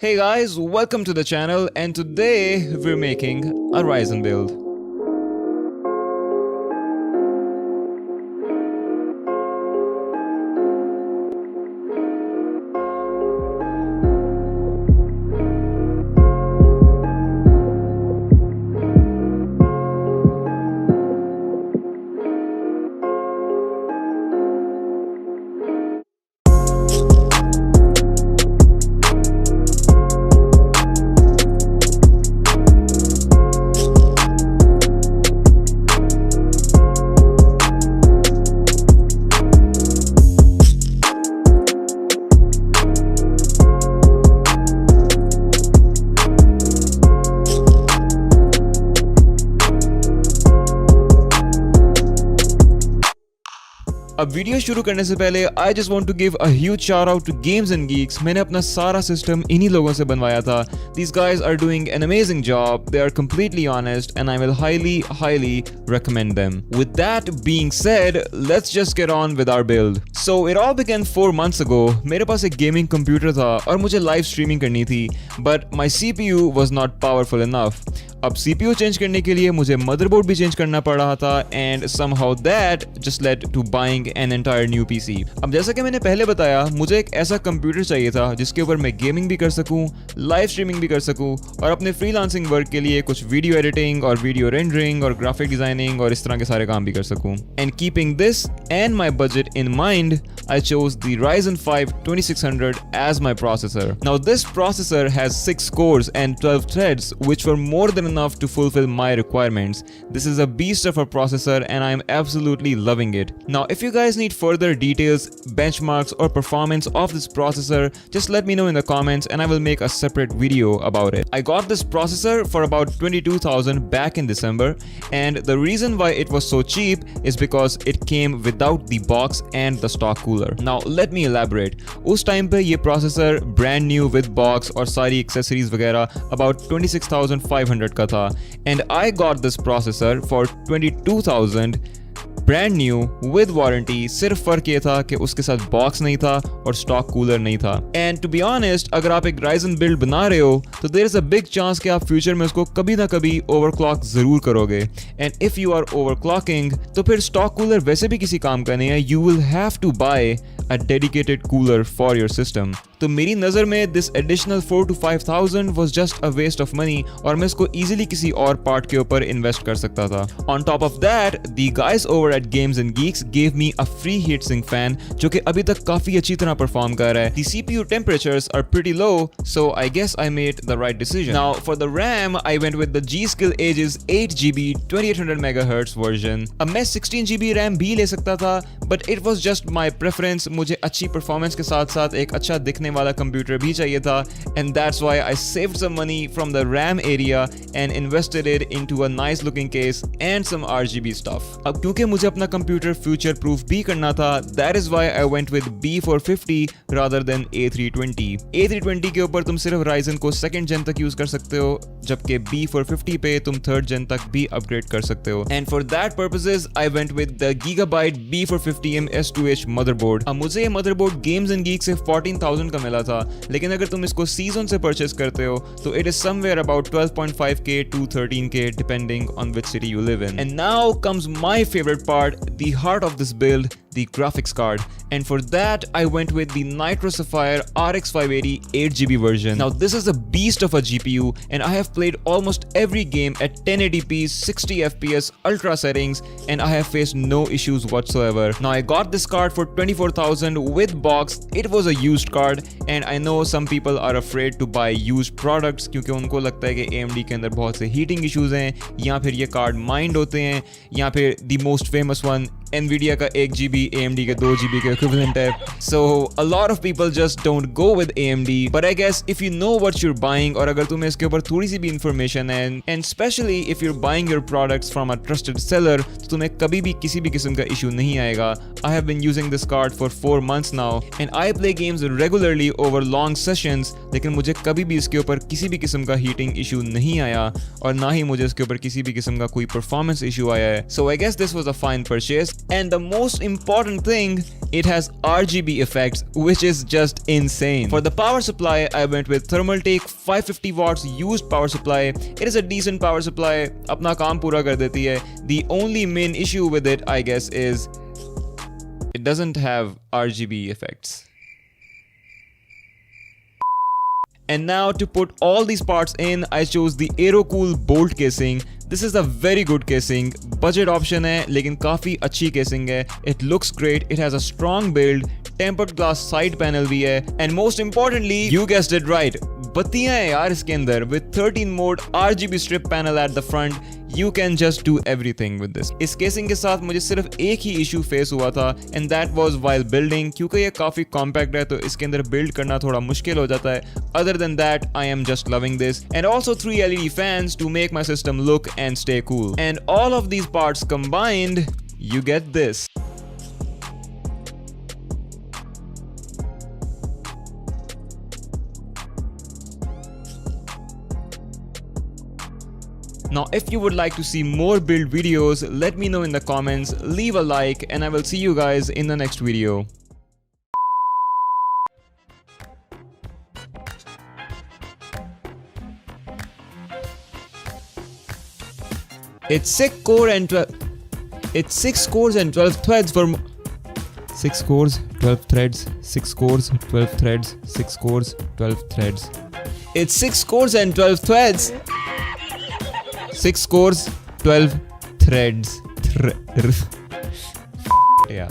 Hey guys, welcome to the channel, and today we're making a Ryzen build. अब video शुरू करने से पहले I just want to give a huge shout out to games and geeks. मैंने अपना सारा system इन्हीं लोगों से बनवाया था। These guys are doing an amazing job. They are completely honest and I will highly recommend them. With that being said, let's just get on with our build. So it all began 4 months ago. मेरे पास एक gaming computer था और मुझे live streaming करनी थी, but my CPU was not powerful enough. अब CPU change करने के लिए मुझे मदरबोर्ड भी चेंज करना पड़ रहा था and somehow that just led to buying an entire new PC. अब जैसा कि मैंने पहले बताया, मुझे एक ऐसा कंप्यूटर चाहिए था जिसके ऊपर मैं गेमिंग भी कर सकूं, लाइव स्ट्रीमिंग भी कर सकूं और अपने फ्रीलांसिंग वर्क के लिए कुछ वीडियो एडिटिंग और वीडियो रेंडरिंग और ग्राफिक डिजाइनिंग और इस तरह के सारे काम भी कर सकूं. And keeping this and my budget in mind, I chose the Ryzen 5 2600 as my processor. Now this processor has 6 cores and 12 threads, which were more than enough to fulfill my requirements. This is a beast of a processor and I am absolutely loving it. Now if you guys need further details, benchmarks or performance of this processor, just let me know in the comments and I will make a separate video about it. I got this processor for about 22,000 back in December, and the reason why it was so cheap is because it came without the box and the stock cooler. Now let me elaborate. उस time पे ये processor brand new with box और सारी accessories वगैरह about 26,500 का था, and I got this processor for 22,000 brand new with warranty. सिर्फ फर्क ये था कि उसके साथ बॉक्स नहीं था और स्टॉक कूलर नहीं था. एंड टू बी ऑनेस्ट, अगर आप एक राइजन बिल्ड बना रहे हो तो there is a big chance कि आप फ्यूचर में उसको कभी ना कभी ओवरक्लॉक जरूर करोगे. And if you are overclocking तो फिर स्टॉक कूलर वैसे भी किसी काम का नहीं है. You will have to buy a dedicated cooler for your system. तो मेरी नज़र में this additional 4 to 5,000 was just a waste of money और मैं इसको easily किसी और पार्ट के ऊपर invest कर सकता था. On top of that, the guys over at Games&Geeks gave me a free heatsink fan जो कि अभी तक काफी अच्छी तरह perform कर रहा है. The CPU temperatures are pretty low, so I guess I made the right decision. Now for the RAM, I went with the GSkill Aegis 8GB 2800 MHz version. अब मैं 16GB RAM भी ले सकता था, but it was just my preference. मुझे अच्छी performance के साथ साथ एक अच्छा दिखने वाला कंप्यूटर भी चाहिए था, and that's why I saved some money from the RAM area and invested it into a nice looking case and some RGB stuff. अब क्योंकि मुझे अपना कंप्यूटर फ्यूचर प्रूफ भी करना था, that is why I went with B450 rather than A320. A320 के ऊपर तुम सिर्फ Ryzen को 2nd gen तक यूज कर सकते हो, जबकि B450 पे तुम 3rd gen तक भी अपग्रेड कर सकते हो. And for that purposes, I went with the Gigabyte B450M S2H motherboard. मुझे ये मदरबोर्ड गेम्स एंड गीक से 14,000 का मिला था, लेकिन अगर तुम इसको सीजन से परचेस करते हो तो it is somewhere about 12.5K to 13K depending on which city you live in. And now comes my favourite part, the heart of this build, the graphics card, and for that I went with the Nitro Sapphire RX 580 8GB version. Now this is a beast of a GPU and I have played almost every game at 1080p 60 fps ultra settings and I have faced no issues whatsoever. Now I got this card for 24,000 with box. It was a used card and I know some people are afraid to buy used products क्योंकि उनको लगता है कि AMD के अंदर बहुत से heating issues हैं या फिर ये कार्ड माइंड होते हैं या फिर the most famous one Nvidia का 1GB AMD के 2GB के equivalent है. So a lot of people just don't go with AMD, but I guess if you know what you're buying और अगर तुम्हें इसके ऊपर थोड़ी सी भी information है, and especially if you're buying your products from a trusted seller, तो तुम्हें कभी भी किसी भी किस्म का issue नहीं आएगा. I have been using this card for 4 months now and I play games regularly over long sessions, लेकिन मुझे कभी भी इसके ऊपर किसी भी किस्म का heating issue नहीं आया और ना ही मुझे इसके ऊपर किसी भी किस्म का कोई performance issue आया है. So I guess this was a fine purchase. And the most important thing, it has RGB effects, which is just insane. For the power supply, I went with Thermaltake 550 watts used power supply. It is a decent power supply, अपना काम पूरा कर देती है. The only main issue with it, I guess, is it doesn't have RGB effects. And now to put all these parts in, I chose the Aerocool bolt casing. This is a very good casing. Budget option है, लेकिन काफी अच्छी casing है. It looks great. It has a strong build. Tempered glass side panel भी है. And most importantly, you guessed it right, बत्तियां हैं यार इसके अंदर. With 13 mode RGB strip panel at the front, you can just do everything with this. इस casing के साथ मुझे सिर्फ एक ही issue face हुआ था, and that was while building. क्योंकि ये काफी compact है तो इसके अंदर build करना थोड़ा मुश्किल हो जाता है. Other than that, I am just loving this. And also 3 LED fans to make my system look and stay cool. And all of these parts combined, you get this. Now, if you would like to see more build videos, let me know in the comments, leave a like, and I will see you guys in the next video. It's 6 cores and 12 threads for 6 cores, 12 threads, 6 cores, 12 threads, 6 cores, 12 threads. It's 6 cores and 12 threads. 6 cores, 12 threads. Yeah.